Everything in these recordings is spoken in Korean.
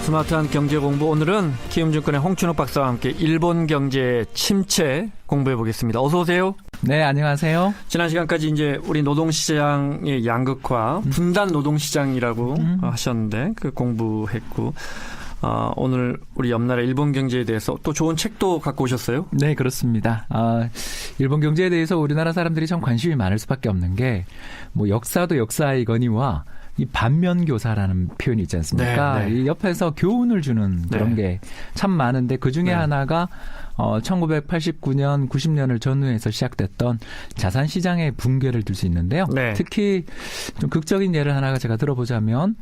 스마트한 경제 공부, 오늘은 키움증권의 홍춘욱 박사와 함께 일본 경제 침체 공부해 보겠습니다. 어서 오세요. 네, 안녕하세요. 지난 시간까지 이제 우리 노동시장의 양극화, 분단 노동시장이라고 하셨는데 그 공부했고, 오늘 우리 옆나라 일본 경제에 대해서 또 좋은 책도 갖고 오셨어요? 네, 그렇습니다. 일본 경제에 대해서 우리나라 사람들이 참 관심이 많을 수밖에 없는 게, 뭐 역사도 역사이거니와 이 반면교사라는 표현이 있지 않습니까? 네, 네. 이 옆에서 교훈을 주는 그런 게 참 많은데 그 중에 하나가 1989년, 90년을 전후해서 시작됐던 자산시장의 붕괴를 들 수 있는데요. 네. 특히 좀 극적인 예를 하나가 제가 들어보자면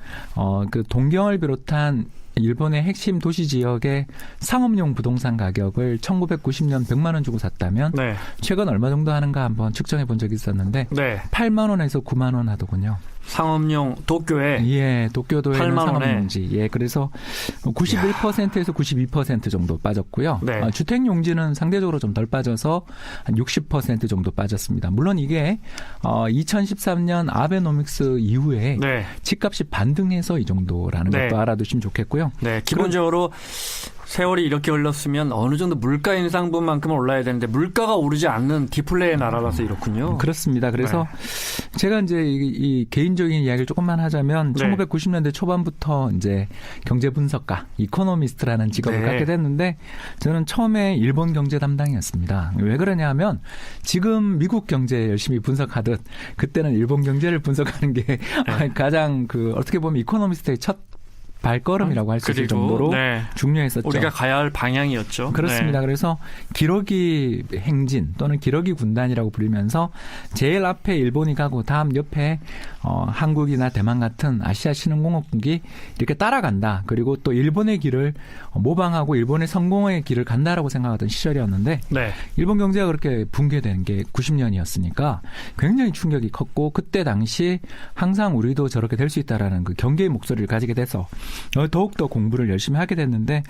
그 동경을 비롯한 일본의 핵심 도시 지역의 상업용 부동산 가격을 1990년 100만 원 주고 샀다면 네. 최근 얼마 정도 하는가 한번 측정해 본 적이 있었는데 네. 8만 원에서 9만 원 하더군요. 상업용 도쿄에 예, 도쿄도에는 8만 원에. 상업용지. 예, 그래서 91%에서 92% 정도 빠졌고요. 네. 주택용지는 상대적으로 좀 덜 빠져서 한 60% 정도 빠졌습니다. 물론 이게 2013년 아베노믹스 이후에 네. 집값이 반등해서 이 정도라는 네. 것도 알아두시면 좋겠고요. 네, 기본적으로 세월이 이렇게 흘렀으면 어느 정도 물가 인상분만큼은 올라야 되는데 물가가 오르지 않는 디플레이의 나라라서 이렇군요. 그렇습니다. 그래서 제가 이제 이 개인적인 이야기를 조금만 하자면 1990년대 초반부터 이제 경제 분석가, 이코노미스트라는 직업을 갖게 됐는데 저는 처음에 일본 경제 담당이었습니다. 왜 그러냐면 지금 미국 경제 열심히 분석하듯 그때는 일본 경제를 분석하는 게 가장 어떻게 보면 이코노미스트의 첫 발걸음이라고 할 수 있을 정도로 중요했었죠. 우리가 가야 할 방향이었죠. 그렇습니다. 그래서 기러기 행진 또는 기러기 군단이라고 불리면서 제일 앞에 일본이 가고 다음 옆에 한국이나 대만 같은 아시아 신흥공업국이 이렇게 따라간다. 그리고 또 일본의 길을 모방하고 일본의 성공의 길을 간다라고 생각하던 시절이었는데 일본 경제가 그렇게 붕괴된 게 90년이었으니까 굉장히 충격이 컸고 그때 당시 항상 우리도 저렇게 될 수 있다라는 그 경계의 목소리를 가지게 돼서 더욱더 공부를 열심히 하게 됐는데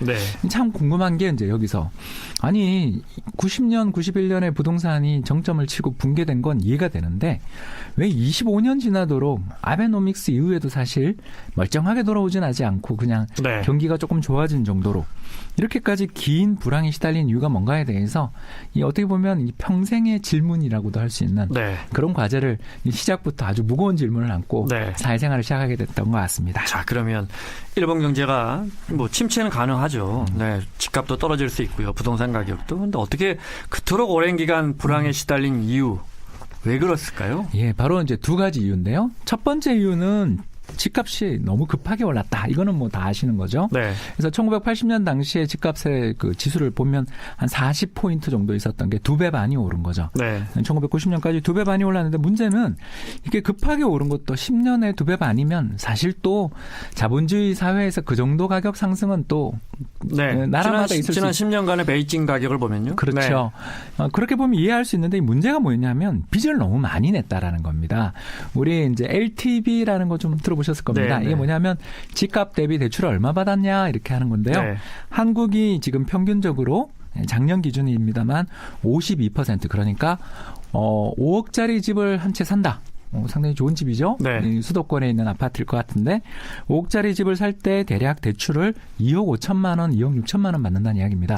참 궁금한 게 이제 여기서 아니 90년, 91년에 부동산이 정점을 치고 붕괴된 건 이해가 되는데 왜 25년 지나도록 아베노믹스 이후에도 사실 멀쩡하게 돌아오진 하지 않고 그냥 경기가 조금 좋아진 정도로 이렇게까지 긴 불황에 시달린 이유가 뭔가에 대해서 어떻게 보면 이 평생의 질문이라고도 할 수 있는 그런 과제를 시작부터 아주 무거운 질문을 안고 사회생활을 시작하게 됐던 것 같습니다. 자, 그러면 일본 경제가 뭐 침체는 가능하죠. 집값도 떨어질 수 있고요. 부동산 가격도. 근데 어떻게 그토록 오랜 기간 불황에 시달린 이유 왜 그랬을까요? 예, 바로 이제 두 가지 이유인데요. 첫 번째 이유는 집값이 너무 급하게 올랐다. 이거는 뭐 다 아시는 거죠. 그래서 1980년 당시에 집값의 그 지수를 보면 한 40포인트 정도 있었던 게 2배 반이 오른 거죠. 1990년까지 2배 반이 올랐는데 문제는 이게 급하게 오른 것도 10년에 2배 반이면 사실 또 자본주의 사회에서 그 정도 가격 상승은 또 나라마다 있을 지난 10년간의 베이징 가격을 보면요. 그렇죠. 그렇게 보면 이해할 수 있는데 문제가 뭐였냐면 빚을 너무 많이 냈다라는 겁니다. 우리 이제 LTV라는 거 좀 들어보셨을 겁니다. 이게 뭐냐면 집값 대비 대출을 얼마 받았냐 이렇게 하는 건데요. 한국이 지금 평균적으로 작년 기준입니다만 52% 그러니까 5억짜리 집을 한 채 산다. 상당히 좋은 집이죠. 수도권에 있는 아파트일 것 같은데 5억짜리 집을 살 때 대략 대출을 2억 5천만 원, 2억 6천만 원 받는다는 이야기입니다.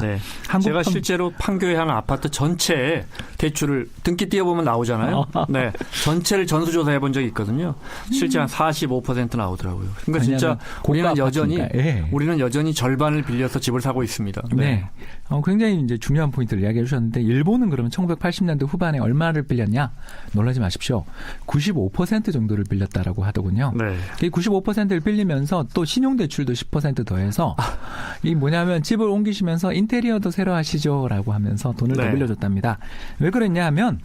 제가 실제로 판교에 하는 아파트 전체에 대출을 등기 띄워보면 나오잖아요. 전체를 전수조사해 본 적이 있거든요. 실제 한 45% 나오더라고요. 그러니까 진짜 우리는 여전히 절반을 빌려서 집을 사고 있습니다. 굉장히 이제 중요한 포인트를 이야기해 주셨는데 일본은 그러면 1980년대 후반에 얼마를 빌렸냐? 놀라지 마십시오. 95% 정도를 빌렸다라고 하더군요. 95%를 빌리면서 또 신용대출도 10% 더해서 이 뭐냐면 집을 옮기시면서 인테리어도 새로 하시죠라고 하면서 돈을 더 빌려줬답니다. 왜 그랬냐 하면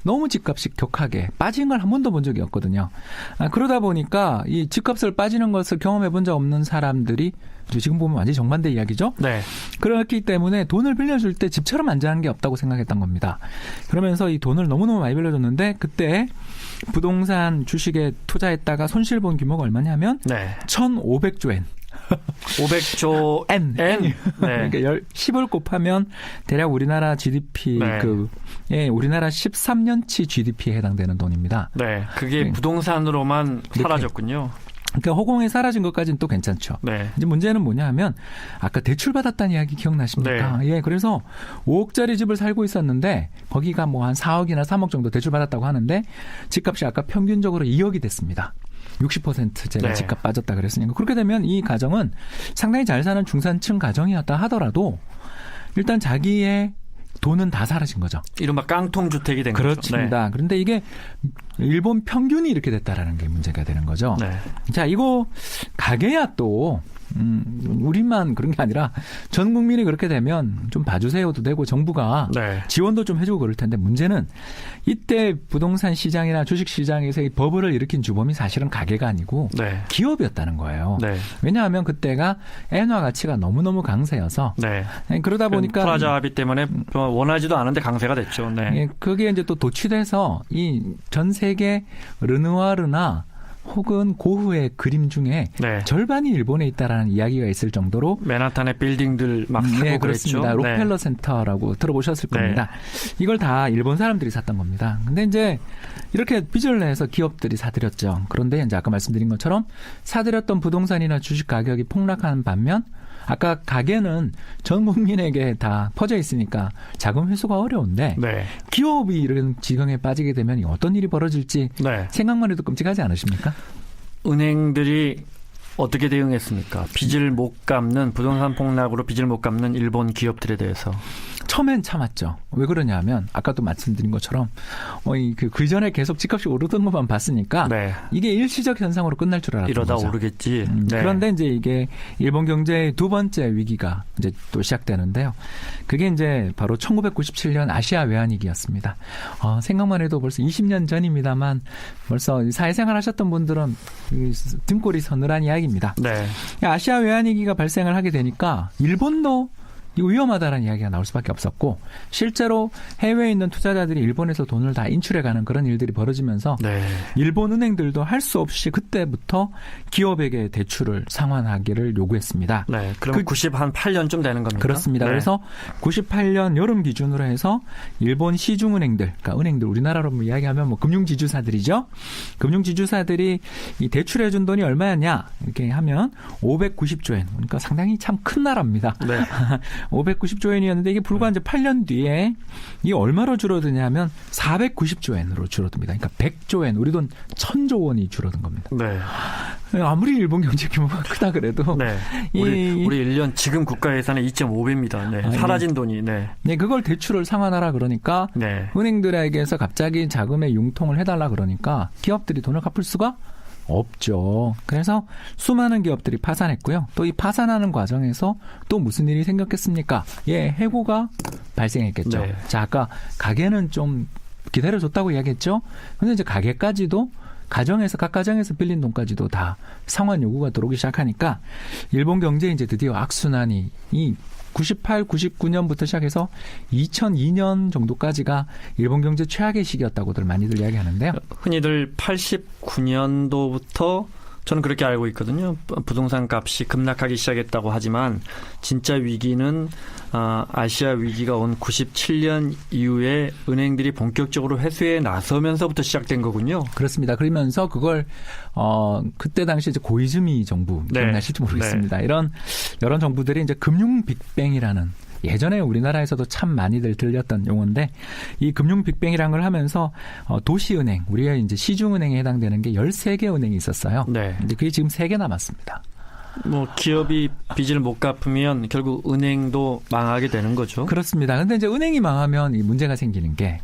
너무 집값이 격하게 빠진 걸 한 번도 본 적이 없거든요. 그러다 보니까 이 집값을 빠지는 것을 경험해 본 적 없는 사람들이 지금 보면 완전히 정반대 이야기죠. 그렇기 때문에 돈을 빌려줄 때 집처럼 안전한 게 없다고 생각했던 겁니다. 그러면서 이 돈을 너무너무 많이 빌려줬는데 그때 부동산 주식에 투자했다가 손실 본 규모가 얼마냐면 1,500조 엔. 500조 N. 그러니까 10을 곱하면 대략 우리나라 GDP 우리나라 13년치 GDP에 해당되는 돈입니다. 그게 부동산으로만 사라졌군요. 그러니까 허공에 사라진 것까지는 또 괜찮죠. 네. 이제 문제는 뭐냐 하면 아까 대출 받았다는 이야기 기억나십니까? 예, 그래서 5억짜리 집을 살고 있었는데 거기가 뭐 한 4억이나 3억 정도 대출 받았다고 하는데 집값이 아까 평균적으로 2억이 됐습니다. 60% 제가 네. 집값 빠졌다 그랬으니까 그렇게 되면 이 가정은 상당히 잘 사는 중산층 가정이었다 하더라도 일단 자기의 돈은 다 사라진 거죠. 이른바 깡통 주택이 된 거죠. 그렇습니다. 네. 그런데 이게 일본 평균이 이렇게 됐다라는 게 문제가 되는 거죠. 네. 자, 이거 가게야 또 우리만 그런 게 아니라 전 국민이 그렇게 되면 좀 봐주세요도 되고 정부가 네. 지원도 좀 해주고 그럴 텐데 문제는 이때 부동산 시장이나 주식 시장에서 이 버블을 일으킨 주범이 사실은 가게가 아니고 네. 기업이었다는 거예요. 네. 왜냐하면 그때가 엔화 가치가 너무너무 강세여서 네. 그러다 보니까 프라자 합의 때문에 원하지도 않은데 강세가 됐죠. 네. 예, 그게 이제 또 도취돼서 이 전 세계 르누아르나 혹은 고흐의 그림 중에 네. 절반이 일본에 있다라는 이야기가 있을 정도로 맨하탄의 빌딩들 막 사고 네, 그랬죠. 그렇습니다. 록펠러 센터라고 들어보셨을 네. 겁니다. 이걸 다 일본 사람들이 샀던 겁니다. 근데 이제 이렇게 빚을 내서 기업들이 사들였죠. 그런데 이제 아까 말씀드린 것처럼 사들였던 부동산이나 주식 가격이 폭락하는 반면 아까 가게는 전 국민에게 다 퍼져 있으니까 자금 회수가 어려운데 네. 기업이 이런 지경에 빠지게 되면 어떤 일이 벌어질지 네. 생각만 해도 끔찍하지 않으십니까? 은행들이 어떻게 대응했습니까? 빚을 못 갚는 부동산 폭락으로 빚을 못 갚는 일본 기업들에 대해서. 처음엔 참았죠. 왜 그러냐면 아까도 말씀드린 것처럼 그 전에 계속 집값이 오르던 것만 봤으니까 네. 이게 일시적 현상으로 끝날 줄 알았던 이러다 거죠. 오르겠지. 네. 그런데 이제 이게 일본 경제의 두 번째 위기가 이제 또 시작되는데요. 그게 이제 바로 1997년 아시아 외환위기였습니다. 생각만 해도 벌써 20년 전입니다만 벌써 사회생활 하셨던 분들은 등골이 서늘한 이야기입니다. 네. 아시아 외환위기가 발생을 하게 되니까 일본도 이거 위험하다라는 이야기가 나올 수밖에 없었고 실제로 해외에 있는 투자자들이 일본에서 돈을 다 인출해가는 그런 일들이 벌어지면서 네. 일본 은행들도 할 수 없이 그때부터 기업에게 대출을 상환하기를 요구했습니다. 네. 그럼 98년쯤 되는 겁니까? 그렇습니다. 네. 그래서 98년 여름 기준으로 해서 일본 시중은행들, 그러니까 은행들 우리나라로 이야기하면 뭐 금융지주사들이죠. 금융지주사들이 이 대출해준 돈이 얼마였냐 이렇게 하면 590조 엔. 그러니까 상당히 참 큰 나라입니다. 네. 590조 엔이었는데 이게 불과 이제 8년 뒤에 이게 얼마로 줄어드냐면 490조 엔으로 줄어듭니다. 그러니까 100조 엔, 우리 돈 1000조 원이 줄어든 겁니다. 네. 아무리 일본 경제 규모가 크다 그래도 네. 우리 1년 지금 국가 예산의 2.5배입니다. 네. 사라진 돈이. 네. 네, 그걸 대출을 상환하라 그러니까 네. 은행들에게서 갑자기 자금의 융통을 해달라 그러니까 기업들이 돈을 갚을 수가 없죠. 그래서 수많은 기업들이 파산했고요. 또 이 파산하는 과정에서 또 무슨 일이 생겼겠습니까? 예, 해고가 발생했겠죠. 네. 자, 아까 가게는 좀 기다려줬다고 이야기했죠. 근데 이제 가게까지도 각 가정에서 빌린 돈까지도 다 상환 요구가 들어오기 시작하니까 일본 경제에 이제 드디어 악순환이 98, 99년부터 시작해서 2002년 정도까지가 일본 경제 최악의 시기였다고들 많이들 이야기하는데요. 흔히들 89년도부터 저는 그렇게 알고 있거든요. 부동산 값이 급락하기 시작했다고 하지만 진짜 위기는 아시아 위기가 온 97년 이후에 은행들이 본격적으로 회수에 나서면서부터 시작된 거군요. 그렇습니다. 그러면서 그걸 그때 당시 이제 고이즈미 정부 기억나실지 모르겠습니다. 네. 이런 정부들이 이제 금융 빅뱅이라는 예전에 우리나라에서도 참 많이들 들렸던 용어인데 이 금융 빅뱅이라는 걸 하면서 도시은행, 우리가 이제 시중은행에 해당되는 게 13개 은행이 있었어요. 네. 근데 그게 지금 3개 남았습니다. 뭐 기업이 빚을 못 갚으면 결국 은행도 망하게 되는 거죠. 그렇습니다. 근데 이제 은행이 망하면 이 문제가 생기는 게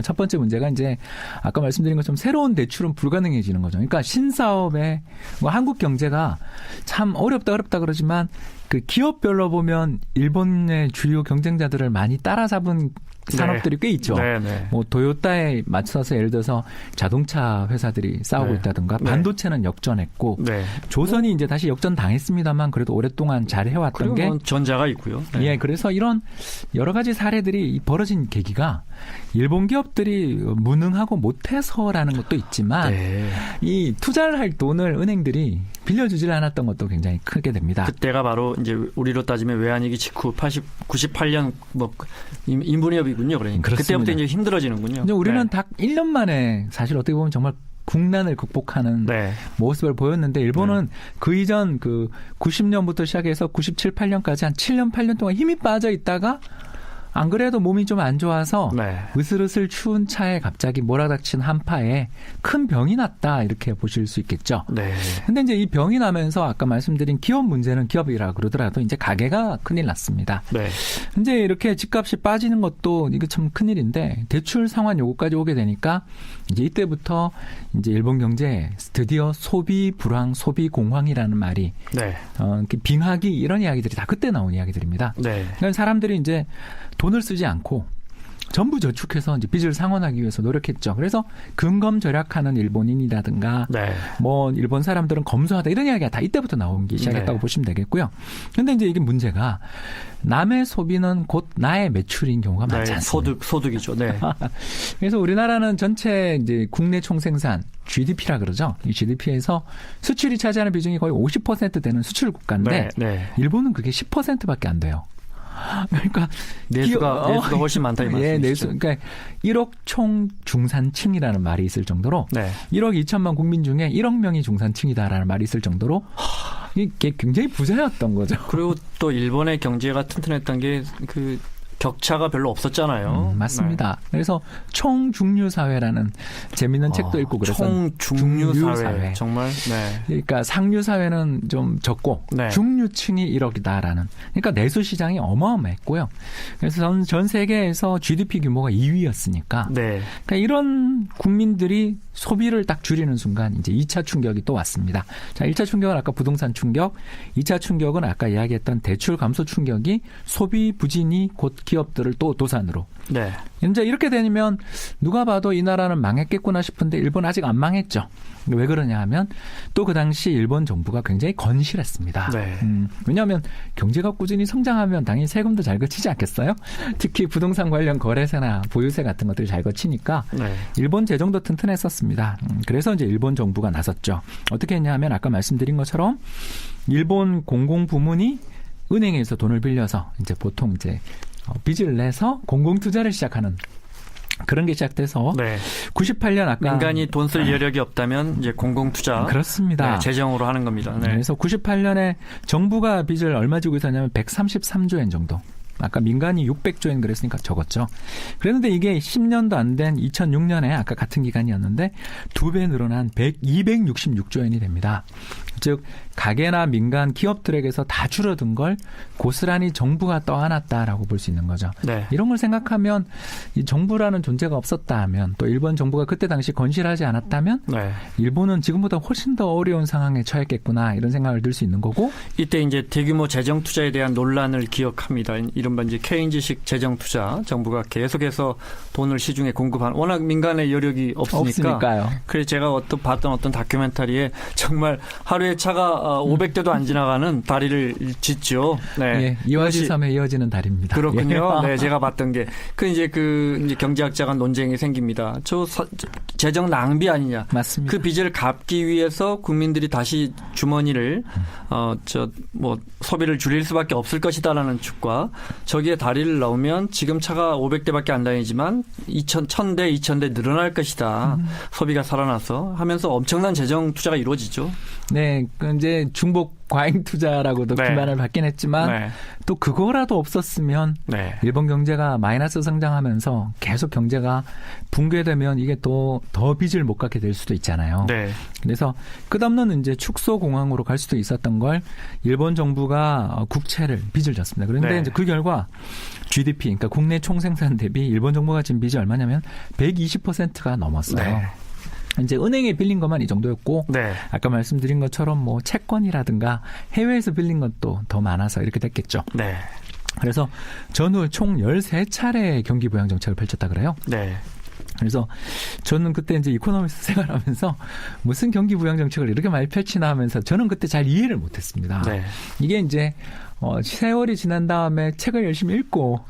첫 번째 문제가 이제 아까 말씀드린 것처럼 새로운 대출은 불가능해지는 거죠. 그러니까 신사업에 뭐 한국 경제가 참 어렵다 그러지만 그 기업별로 보면 일본의 주요 경쟁자들을 많이 따라잡은 산업들이 꽤 있죠. 네. 뭐 토요타에 맞서서 예를 들어서 자동차 회사들이 싸우고 있다든가 반도체는 역전했고 조선이 이제 다시 역전 당했습니다만 그래도 오랫동안 잘 해왔던 게 전자가 있고요. 네. 예, 그래서 이런 여러 가지 사례들이 벌어진 계기가 일본 기업들이 무능하고 못해서라는 것도 있지만 이 투자를 할 돈을 은행들이 빌려주질 않았던 것도 굉장히 크게 됩니다. 그때가 바로 이제 우리로 따지면 외환위기 직후 98년 뭐 인분위협이군요. 그러니까 그렇습니다. 그때부터 이제 힘들어지는군요. 우리는 딱 1년 만에 사실 어떻게 보면 정말 국난을 극복하는 네. 모습을 보였는데 일본은 그 이전 그 90년부터 시작해서 97, 8년까지 한 7년, 8년 동안 힘이 빠져 있다가 안 그래도 몸이 좀 안 좋아서 네. 으슬으슬 추운 차에 갑자기 몰아닥친 한파에 큰 병이 났다 이렇게 보실 수 있겠죠. 네. 근데 이제 이 병이 나면서 아까 말씀드린 기업 문제는 기업이라 그러더라도 이제 가게가 큰일 났습니다. 네. 이제 이렇게 집값이 빠지는 것도 이게 참 큰일인데 대출 상환 요구까지 오게 되니까 이제 이때부터 이제 일본 경제에 드디어 소비 불황, 소비 공황이라는 말이 네. 빙하기 이런 이야기들이 다 그때 나온 이야기들입니다. 네. 그러니까 사람들이 이제 돈을 쓰지 않고 전부 저축해서 이제 빚을 상환하기 위해서 노력했죠. 그래서 근검 절약하는 일본인이라든가 네. 뭐 일본 사람들은 검소하다 이런 이야기가 다 이때부터 나오기 시작했다고 네. 보시면 되겠고요. 그런데 이제 이게 문제가 남의 소비는 곧 나의 매출인 경우가 네. 많지 않습니다. 소득이죠. 네. 그래서 우리나라는 전체 이제 국내 총생산 GDP라 그러죠. 이 GDP에서 수출이 차지하는 비중이 거의 50% 되는 수출 국가인데 네. 네. 일본은 그게 10%밖에 안 돼요. 그러니까 내수가 훨씬 많다 이 말씀이시죠. 예, 내수. 그러니까 1억 총 중산층이라는 말이 있을 정도로 네. 1억 2천만 국민 중에 1억 명이 중산층이다라는 말이 있을 정도로 이게 굉장히 부자였던 거죠. 그리고 또 일본의 경제가 튼튼했던 게 그 격차가 별로 없었잖아요. 맞습니다. 네. 그래서 총중류사회라는 재밌는 책도 읽고 그래서 총중류사회 정말. 네. 그러니까 상류사회는 좀 적고 네. 중류층이 1억이다라는 그러니까 내수 시장이 어마어마했고요. 그래서 전 세계에서 GDP 규모가 2위였으니까 네. 그러니까 이런 국민들이 소비를 딱 줄이는 순간 이제 2차 충격이 또 왔습니다. 자, 1차 충격은 아까 부동산 충격, 2차 충격은 아까 이야기했던 대출 감소 충격이 소비 부진이 곧 기업들을 또 도산으로. 네. 이제 이렇게 되면 누가 봐도 이 나라는 망했겠구나 싶은데 일본 아직 안 망했죠. 왜 그러냐 하면 또 그 당시 일본 정부가 굉장히 건실했습니다. 네. 왜냐하면 경제가 꾸준히 성장하면 당연히 세금도 잘 거치지 않겠어요? 특히 부동산 관련 거래세나 보유세 같은 것들이 잘 거치니까 네. 일본 재정도 튼튼했었습니다. 그래서 이제 일본 정부가 나섰죠. 어떻게 했냐면 아까 말씀드린 것처럼 일본 공공부문이 은행에서 돈을 빌려서 이제 보통 이제 빚을 내서 공공투자를 시작하는 그런 게 시작돼서 네. 98년 아까 민간이 돈 쓸 여력이 없다면 이제 공공투자 그렇습니다. 네, 재정으로 하는 겁니다. 네. 그래서 98년에 정부가 빚을 얼마 주고 있었냐면 133조 엔 정도. 아까 민간이 600조 엔 그랬으니까 적었죠. 그랬는데 이게 10년도 안 된 2006년에 아까 같은 기간이었는데 2배 늘어난 266조 엔이 됩니다. 즉 가계나 민간 기업들에게서 다 줄어든 걸 고스란히 정부가 떠안았다라고 볼 수 있는 거죠. 네. 이런 걸 생각하면 이 정부라는 존재가 없었다 하면 또 일본 정부가 그때 당시 건실하지 않았다면 네. 일본은 지금보다 훨씬 더 어려운 상황에 처했겠구나 이런 생각을 들 수 있는 거고 이때 이제 대규모 재정 투자에 대한 논란을 기억합니다. 이른바 이제 케인즈식 재정 투자 정부가 계속해서 돈을 시중에 공급하는 워낙 민간의 여력이 없으니까요. 그래서 제가 봤던 어떤 다큐멘터리에 정말 하루에 차가 500대도 안 지나가는 다리를 짓죠. 네. 예, 이화지 섬에 이어지는 다리입니다. 그렇군요. 예. 네, 제가 봤던 게 이제 경제학자 간 논쟁이 생깁니다. 재정 낭비 아니냐. 맞습니다. 그 빚을 갚기 위해서 국민들이 다시 주머니를 소비를 줄일 수밖에 없을 것이다라는 축과 저기에 다리를 넣으면 지금 차가 500대밖에 안 다니지만 1000대, 2000대 늘어날 것이다. 소비가 살아나서 하면서 엄청난 재정 투자가 이루어지죠. 네, 이제 중복 과잉 투자라고도 네. 비난을 받긴 했지만 네. 또 그거라도 없었으면 네. 일본 경제가 마이너스 성장하면서 계속 경제가 붕괴되면 이게 또 더 빚을 못 갚게 될 수도 있잖아요. 네. 그래서 끝없는 이제 축소 공황으로 갈 수도 있었던 걸 일본 정부가 국채를 빚을 졌습니다. 그런데 네. 이제 그 결과 GDP, 그러니까 국내 총생산 대비 일본 정부가 지금 빚이 얼마냐면 120%가 넘었어요. 네. 이제 은행에 빌린 것만 이 정도였고 네. 아까 말씀드린 것처럼 뭐 채권이라든가 해외에서 빌린 것도 더 많아서 이렇게 됐겠죠. 네. 그래서 전후 총 13차례 경기 부양 정책을 펼쳤다 그래요. 네. 그래서 저는 그때 이제 이코노미스트 생활하면서 무슨 경기 부양 정책을 이렇게 많이 펼치나 하면서 저는 그때 잘 이해를 못했습니다. 네. 이게 이제 세월이 지난 다음에 책을 열심히 읽고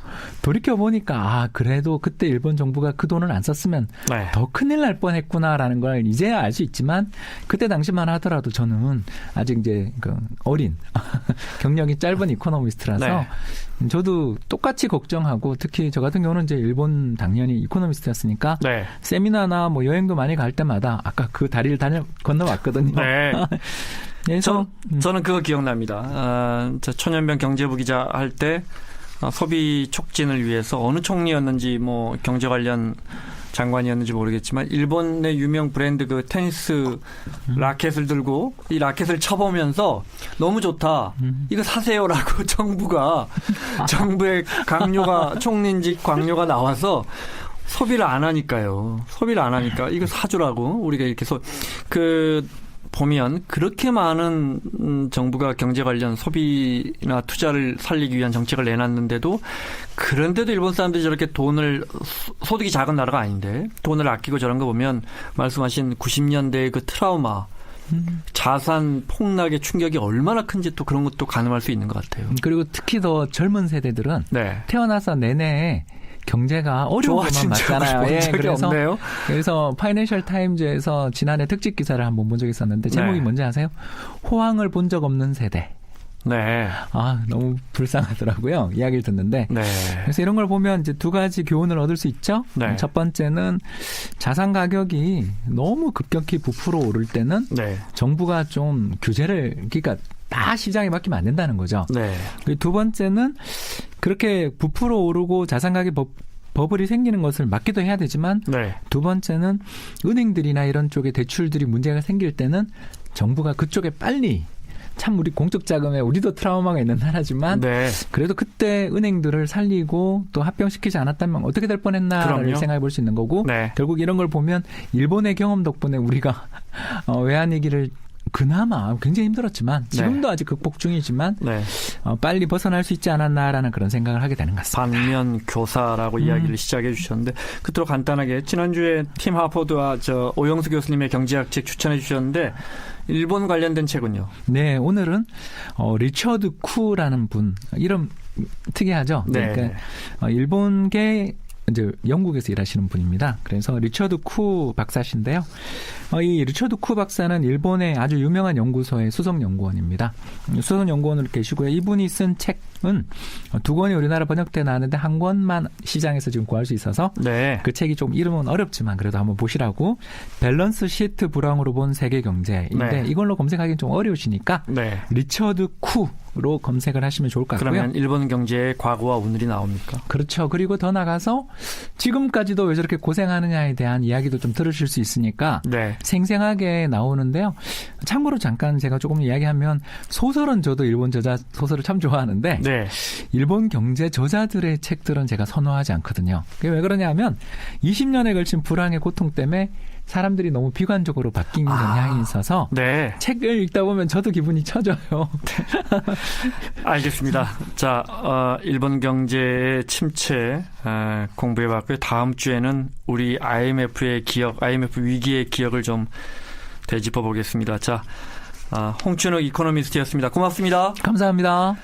돌이켜 보니까 그래도 그때 일본 정부가 그 돈을 안 썼으면 네. 더 큰일 날 뻔했구나라는 걸 이제야 알 수 있지만 그때 당시만 하더라도 저는 아직 이제 어린 경력이 짧은 이코노미스트라서 네. 저도 똑같이 걱정하고 특히 저 같은 경우는 이제 일본 당연히 이코노미스트였으니까 네. 세미나나 뭐 여행도 많이 갈 때마다 아까 그 다리를 건너왔거든요. 네. 그래서 저는 그거 기억납니다. 저 천연병 경제부 기자 할 때 소비 촉진을 위해서 어느 총리였는지 뭐 경제 관련 장관이었는지 모르겠지만 일본의 유명 브랜드 그 테니스 라켓을 들고 이 라켓을 쳐보면서 너무 좋다. 이거 사세요라고 정부의 강요가 총리직 강요가 나와서 소비를 안 하니까요. 소비를 안 하니까 이거 사주라고 우리가 이렇게 보면 그렇게 많은 정부가 경제 관련 소비나 투자를 살리기 위한 정책을 내놨는데도 그런데도 일본 사람들이 저렇게 소득이 작은 나라가 아닌데 돈을 아끼고 저런 거 보면 말씀하신 90년대의 그 트라우마 자산 폭락의 충격이 얼마나 큰지 또 그런 것도 가늠할 수 있는 것 같아요. 그리고 특히 더 젊은 세대들은 네. 태어나서 내내 경제가 어려운 것만 맞잖아요. 그래서 파이낸셜 타임즈에서 지난해 특집 기사를 한번 본 적이 있었는데 제목이 네. 뭔지 아세요? 호황을 본 적 없는 세대. 네. 너무 불쌍하더라고요. 이야기를 듣는데. 네. 그래서 이런 걸 보면 이제 두 가지 교훈을 얻을 수 있죠. 네. 첫 번째는 자산 가격이 너무 급격히 부풀어 오를 때는 네. 정부가 좀 규제를 그러니까 다 시장에 맡기면 안 된다는 거죠. 네. 그리고 두 번째는 그렇게 부풀어 오르고 자산 가격 버블이 생기는 것을 막기도 해야 되지만 네. 두 번째는 은행들이나 이런 쪽에 대출들이 문제가 생길 때는 정부가 그쪽에 빨리 참 우리 공적 자금에 우리도 트라우마가 있는 나라지만 네. 그래도 그때 은행들을 살리고 또 합병시키지 않았다면 어떻게 될 뻔했나를 생각해 볼 수 있는 거고 네. 결국 이런 걸 보면 일본의 경험 덕분에 우리가 외환위기를 그나마 굉장히 힘들었지만 지금도 아직 극복 중이지만 빨리 벗어날 수 있지 않았나라는 그런 생각을 하게 되는 것 같습니다. 반면 교사라고 이야기를 시작해 주셨는데 끝으로 간단하게 지난주에 팀 하포드와 오영수 교수님의 경제학 책 추천해 주셨는데 일본 관련된 책은요? 네, 오늘은 리처드 쿠라는 분 이름 특이하죠. 네. 그러니까 일본계 이제 영국에서 일하시는 분입니다. 그래서 리처드 쿠 박사신데요. 이 리처드 쿠 박사는 일본의 아주 유명한 연구소의 수석연구원입니다. 수석연구원으로 계시고요. 이분이 쓴 책은 두 권이 우리나라 번역돼 나왔는데 한 권만 시장에서 지금 구할 수 있어서 그 책이 좀 이름은 어렵지만 그래도 한번 보시라고 밸런스 시트 불황으로 본 세계 경제인데 이걸로 검색하기는 좀 어려우시니까 리처드 쿠로 검색을 하시면 좋을 것 같고요. 그러면 일본 경제의 과거와 오늘이 나옵니까? 그렇죠. 그리고 더 나가서 지금까지도 왜 저렇게 고생하느냐에 대한 이야기도 좀 들으실 수 있으니까 생생하게 나오는데요. 참고로 잠깐 제가 조금 이야기하면 소설은 저도 일본 저자 소설을 참 좋아하는데 일본 경제 저자들의 책들은 제가 선호하지 않거든요. 그게 왜 그러냐면 20년에 걸친 불황의 고통 때문에 사람들이 너무 비관적으로 바뀌는 경향이 있어서 책을 읽다 보면 저도 기분이 처져요. 알겠습니다. 자, 일본 경제의 침체 공부해봤고요. 다음 주에는 우리 IMF 위기의 기억을 좀 되짚어 보겠습니다. 자, 홍춘욱 이코노미스트였습니다. 고맙습니다. 감사합니다.